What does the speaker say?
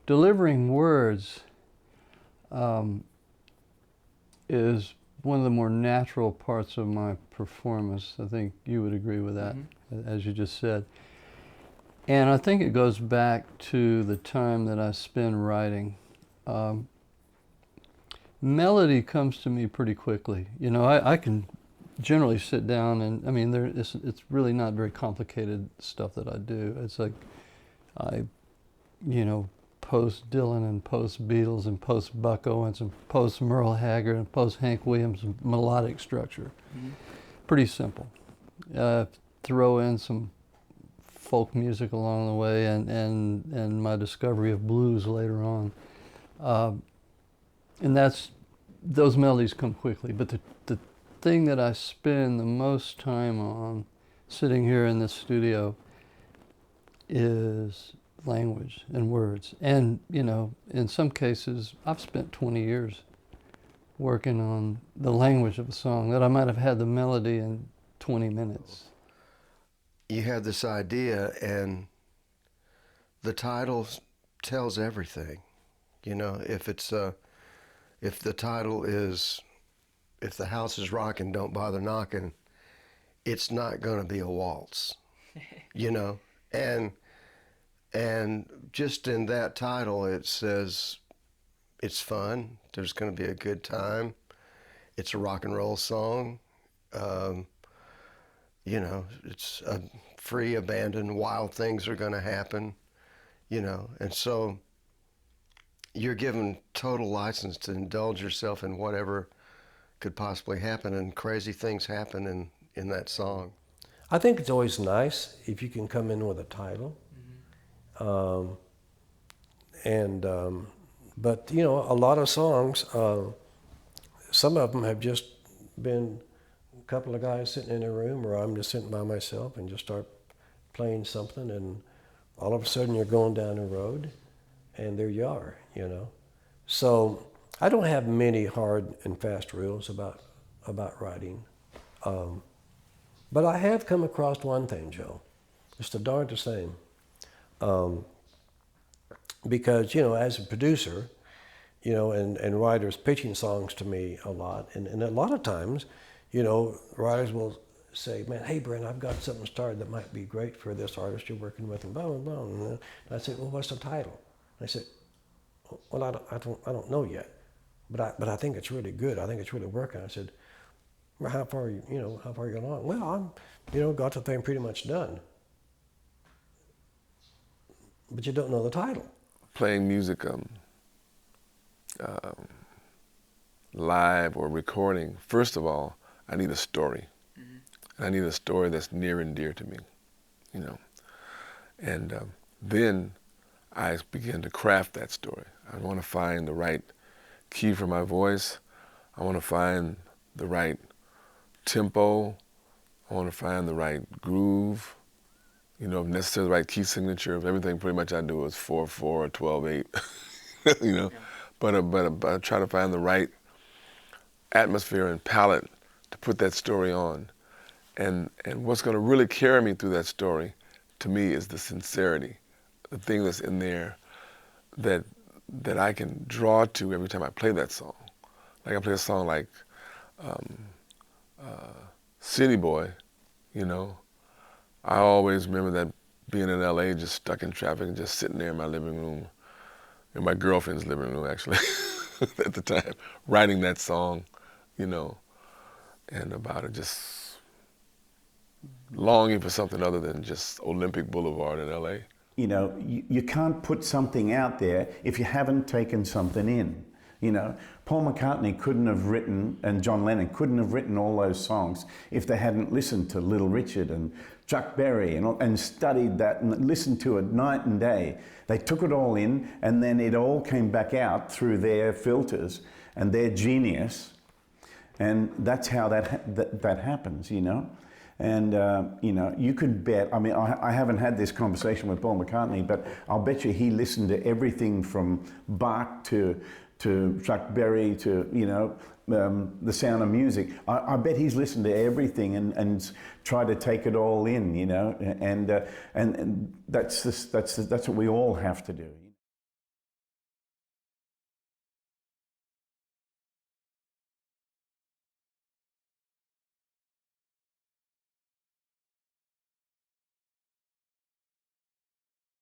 delivering words is one of the more natural parts of my performance. I think you would agree with that, as you just said. And I think it goes back to the time that I spend writing. Melody comes to me pretty quickly. You know, I can generally sit down and, I mean, it's really not very complicated stuff that I do. It's like you know, post Dylan and post Beatles and post Buck Owens and post Merle Haggard and post Hank Williams melodic structure. Pretty simple. Throw in some folk music along the way and my discovery of blues later on. And those melodies come quickly. But the thing that I spend the most time on sitting here in this studio is language and words. And, you know, in some cases, I've spent 20 years working on the language of a song that I might have had the melody in 20 minutes. You had this idea, and the title tells everything. You know, if the title is, if the house is rocking, don't bother knocking, it's not going to be a waltz, you know? And just in that title, it says it's fun. There's going to be a good time. It's a rock and roll song. You know, it's a free, abandoned, wild things are going to happen, you know. And so you're given total license to indulge yourself in whatever could possibly happen, and crazy things happen in that song. I think it's always nice if you can come in with a title. But you know, a lot of songs, some of them have just been a couple of guys sitting in a room, or I'm just sitting by myself and just start playing something, and all of a sudden you're going down the road, and there you are, you know. So I don't have many hard and fast rules about writing, but I have come across one thing, Joe. It's the darndest thing. Because, you know, as a producer, you know, and writers pitching songs to me a lot, and a lot of times, you know, writers will say, man, hey, Brent, I've got something started that might be great for this artist you're working with, and blah, blah, blah. And I say, well, what's the title? And I said, well, I don't know yet, but I think it's really good. I think it's really working. I said, well, how far are you along? Well, I'm, you know, got the thing pretty much done. But you don't know the title. Playing music live or recording, first of all, I need a story. I need a story that's near and dear to me, you know. And then I begin to craft that story. I want to find the right key for my voice. I want to find the right tempo. I want to find the right groove. You know, if necessary, the right key signature. If everything pretty much I do is 4/4 or 12/8, you know. Yeah. But I try to find the right atmosphere and palette to put that story on. And what's going to really carry me through that story, to me, is the sincerity, the thing that's in there that I can draw to every time I play that song. Like I play a song like City Boy, you know. I always remember that being in LA, just stuck in traffic and just sitting there in my living room, in my girlfriend's living room actually, at the time, writing that song, you know, and about it, just longing for something other than just Olympic Boulevard in LA. You know, you can't put something out there if you haven't taken something in. You know, Paul McCartney couldn't have written, and John Lennon couldn't have written all those songs if they hadn't listened to Little Richard and Chuck Berry and studied that and listened to it night and day. They took it all in, and then it all came back out through their filters and their genius, and that's how that happens, you know. And, you know, you could bet, I mean, I haven't had this conversation with Paul McCartney, but I'll bet you he listened to everything from Bach to Chuck Berry to, you know, The Sound of Music. I bet he's listened to everything and tried to take it all in, you know, and that's what we all have to do.